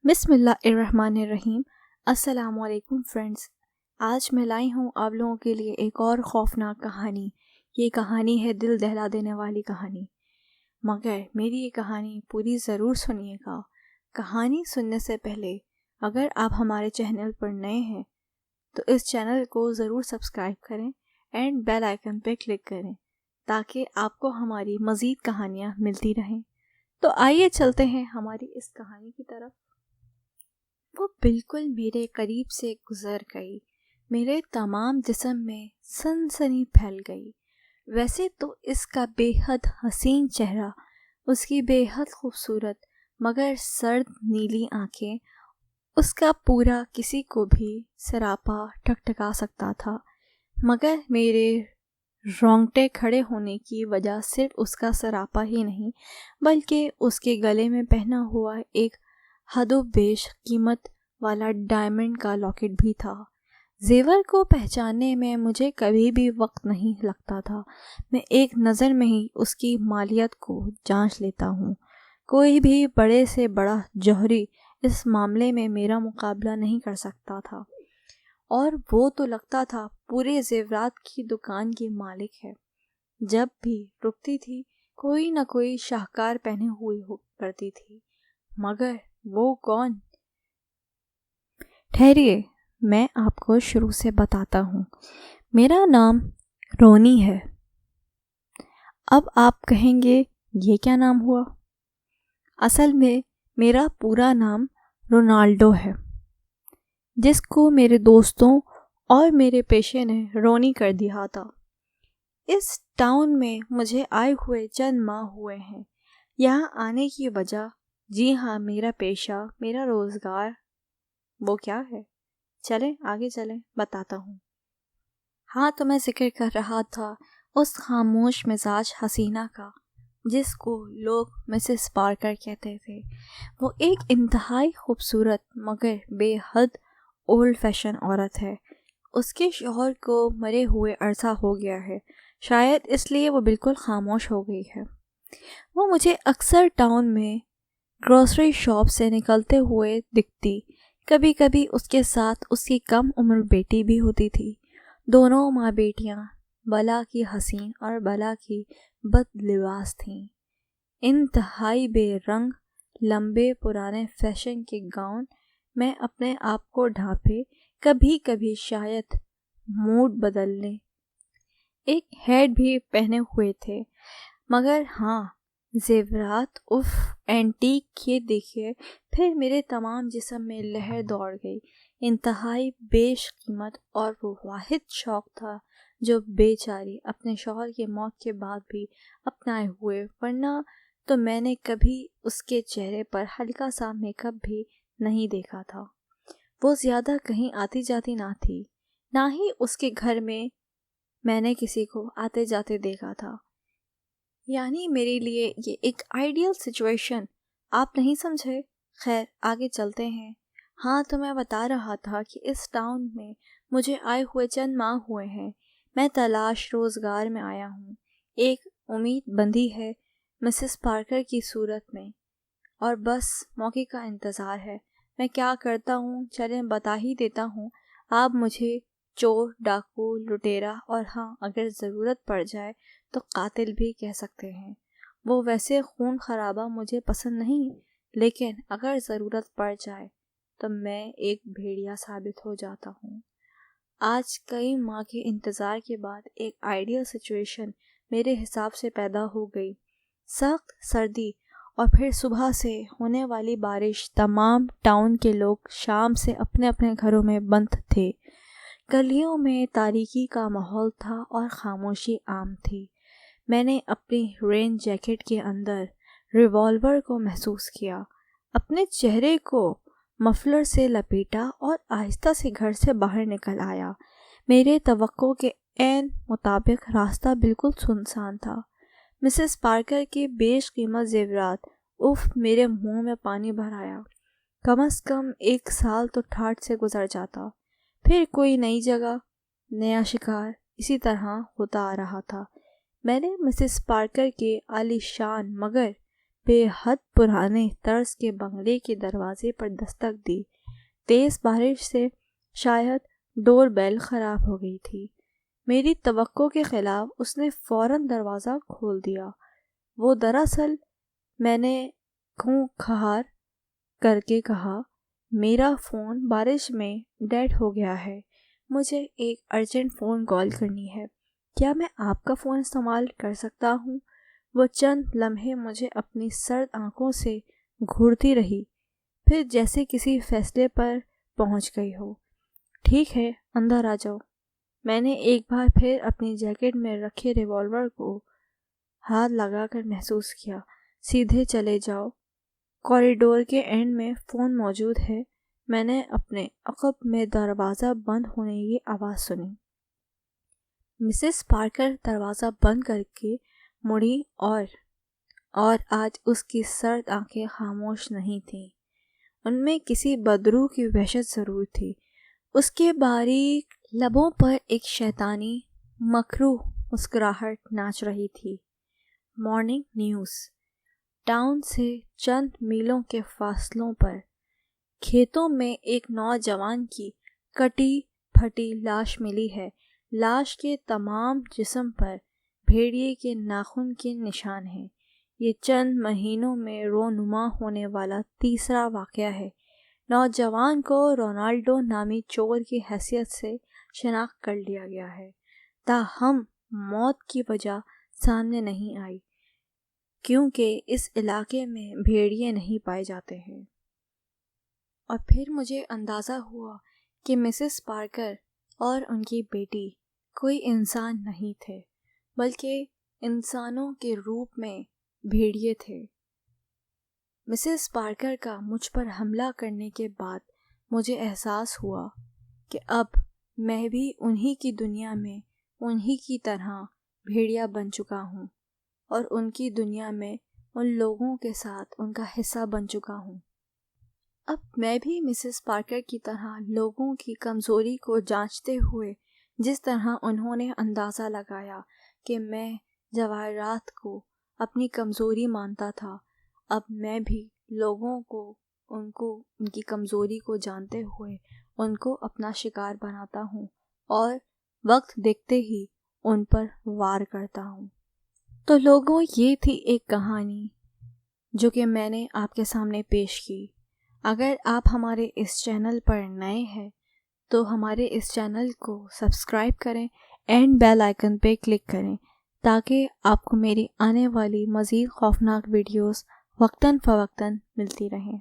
बिस्मिल्लाहिर्रहमानिर्रहीम। अस्सलामुअलैकुम फ्रेंड्स। आज मैं लाई हूँ आप लोगों के लिए एक और खौफनाक कहानी। ये कहानी है दिल दहला देने वाली कहानी, मगर मेरी ये कहानी पूरी ज़रूर सुनिएगा। कहानी सुनने से पहले अगर आप हमारे चैनल पर नए हैं तो इस चैनल को ज़रूर सब्सक्राइब करें एंड बेल आइकन पर क्लिक करें ताकि आपको हमारी मज़ीद कहानियाँ मिलती रहें। तो आइए चलते हैं हमारी इस कहानी की तरफ। वो बिल्कुल मेरे करीब से गुजर गई। मेरे तमाम जिस्म में सनसनी फैल गई। वैसे तो इसका बेहद हसीन चेहरा, उसकी बेहद खूबसूरत मगर सर्द नीली आंखें, उसका पूरा किसी को भी सरापा ठकठका सकता था। मगर मेरे रोंगटे खड़े होने की वजह सिर्फ उसका सरापा ही नहीं, बल्कि उसके गले में पहना हुआ एक हदोबेश कीमत वाला डायमंड का लॉकेट भी था। जेवर को पहचानने में मुझे कभी भी वक्त नहीं लगता था। मैं एक नज़र में ही उसकी मालियत को जांच लेता हूँ। कोई भी बड़े से बड़ा जौहरी इस मामले में मेरा मुकाबला नहीं कर सकता था, और वो तो लगता था पूरे जेवरात की दुकान की मालिक है। जब भी रुकती थी कोई न कोई शाहकार पहने हुई हो करती थी, मगर वो कौन? ठहरिए, मैं आपको शुरू से बताता हूँ। मेरा नाम रोनी है। अब आप कहेंगे ये क्या नाम हुआ? असल में मेरा पूरा नाम रोनाल्डो है, जिसको मेरे दोस्तों और मेरे पेशे ने रोनी कर दिया था। इस टाउन में मुझे आए हुए चंद माह हुए हैं। यहाँ आने की वजह, जी हाँ, मेरा पेशा, मेरा रोज़गार। वो क्या है? चलें आगे चलें, बताता हूँ। हाँ, तो मैं जिक्र कर रहा था उस खामोश मिजाज हसीना का, जिसको लोग मिसेस पार्कर कहते थे। वो एक इंतहाई खूबसूरत मगर बेहद ओल्ड फैशन औरत है। उसके शौहर को मरे हुए अरसा हो गया है, शायद इसलिए वो बिल्कुल खामोश हो गई है। वो मुझे अक्सर टाउन में ग्रोसरी शॉप से निकलते हुए दिखती। कभी कभी उसके साथ उसकी कम उम्र बेटी भी होती थी। दोनों माँ बेटियाँ बला की हसीन और बला की बदलिबास थीं। इंतहाई बेरंग लंबे पुराने फैशन के गाउन में अपने आप को ढांपे, कभी कभी शायद मूड बदलने एक हेड भी पहने हुए थे। मगर हाँ, जेवरात उफ एंटीक, ये देखिए। फिर मेरे तमाम जिस्म में लहर दौड़ गई। इंतहाई बेशकीमत और वो वाहिद शौक़ था जो बेचारी अपने शौहर की मौत के बाद भी अपनाए हुए, वरना तो मैंने कभी उसके चेहरे पर हल्का सा मेकअप भी नहीं देखा था। वो ज़्यादा कहीं आती जाती ना थी, ना ही उसके घर में मैंने किसी को आते जाते देखा था। यानी मेरे लिए ये एक आइडियल सिचुएशन, आप नहीं समझे? खैर आगे चलते हैं। हाँ, तो मैं बता रहा था कि इस टाउन में मुझे आए हुए चंद माह हुए हैं। मैं तलाश रोज़गार में आया हूँ। एक उम्मीद बंधी है मिसेस पार्कर की सूरत में, और बस मौके का इंतज़ार है। मैं क्या करता हूँ चलें बता ही देता हूँ। आप मुझे चोर, डाकू, लुटेरा और हाँ, अगर ज़रूरत पड़ जाए तो कातिल भी कह सकते हैं। वो वैसे खून खराबा मुझे पसंद नहीं, लेकिन अगर ज़रूरत पड़ जाए तो मैं एक भेड़िया साबित हो जाता हूँ। आज कई माह के इंतज़ार के बाद एक आइडियल सिचुएशन मेरे हिसाब से पैदा हो गई। सख्त सर्दी और फिर सुबह से होने वाली बारिश। तमाम टाउन के लोग शाम से अपने अपने घरों में बंद थे। गलियों में तारीकी का माहौल था और खामोशी आम थी। मैंने अपनी रेन जैकेट के अंदर रिवॉल्वर को महसूस किया, अपने चेहरे को मफलर से लपेटा और आहिस्ता से घर से बाहर निकल आया। मेरे तवक्को के ऐन मुताबिक रास्ता बिल्कुल सुनसान था। मिसेस पार्कर के बेशकीमत जेवरात, उफ, मेरे मुंह में पानी भर आया। कम से कम 1 साल तो ठाठ से गुजर जाता। फिर कोई नई जगह, नया शिकार, इसी तरह होता आ रहा था। मैंने मिसेस पार्कर के आलीशान मगर बेहद पुराने तर्ज के बंगले के दरवाजे पर दस्तक दी। तेज़ बारिश से शायद डोर बेल ख़राब हो गई थी। मेरी तवक्को के ख़िलाफ़ उसने फ़ौरन दरवाज़ा खोल दिया। वो दरअसल मैंने खूंखार करके कहा, मेरा फ़ोन बारिश में डेड हो गया है, मुझे एक अर्जेंट फ़ोन कॉल करनी है, क्या मैं आपका फ़ोन इस्तेमाल कर सकता हूँ? वो चंद लम्हे मुझे अपनी सर्द आंखों से घूरती रही, फिर जैसे किसी फैसले पर पहुँच गई हो। ठीक है, अंदर आ जाओ। मैंने एक बार फिर अपनी जैकेट में रखे रिवॉल्वर को हाथ लगाकर महसूस किया। सीधे चले जाओ, कॉरिडोर के एंड में फ़ोन मौजूद है। मैंने अपने अक़ब में दरवाज़ा बंद होने की आवाज़ सुनी। मिसेस पार्कर दरवाज़ा बंद करके मुड़ी और आज उसकी सर्द आंखें खामोश नहीं थीं। उनमें किसी बदरू की वहशत ज़रूर थी। उसके बारीक लबों पर एक शैतानी मकरूह मुस्कुराहट नाच रही थी। Morning news. टाउन से चंद मीलों के फासलों पर खेतों में एक नौजवान की कटी फटी लाश मिली है। लाश के तमाम जिस्म पर भेड़िए के नाखून के निशान हैं। ये चंद महीनों में रोनुमा होने वाला तीसरा वाक़या है। नौजवान को रोनाल्डो नामी चोर की हैसियत से शनाख्त कर लिया गया है, ताहम मौत की वजह सामने नहीं आई, क्योंकि इस इलाके में भेड़िए नहीं पाए जाते हैं। और फिर मुझे अंदाज़ा हुआ कि मिसेस पार्कर और उनकी बेटी कोई इंसान नहीं थे, बल्कि इंसानों के रूप में भेड़िए थे। मिसेस पार्कर का मुझ पर हमला करने के बाद मुझे एहसास हुआ कि अब मैं भी उन्हीं की दुनिया में उन्हीं की तरह भेड़िया बन चुका हूँ और उनकी दुनिया में उन लोगों के साथ उनका हिस्सा बन चुका हूँ। अब मैं भी मिसेस पार्कर की तरह लोगों की कमज़ोरी को जांचते हुए, जिस तरह उन्होंने अंदाज़ा लगाया कि मैं जवाहरात को अपनी कमज़ोरी मानता था, अब मैं भी लोगों को उनकी कमज़ोरी को जानते हुए उनको अपना शिकार बनाता हूँ और वक्त देखते ही उन पर वार करता हूँ। तो लोगों, ये थी एक कहानी जो कि मैंने आपके सामने पेश की। अगर आप हमारे इस चैनल पर नए हैं तो हमारे इस चैनल को सब्सक्राइब करें एंड बेल आइकन पे क्लिक करें, ताकि आपको मेरी आने वाली मज़ीद खौफनाक वीडियोस वक्तन फ़वक्तन मिलती रहें।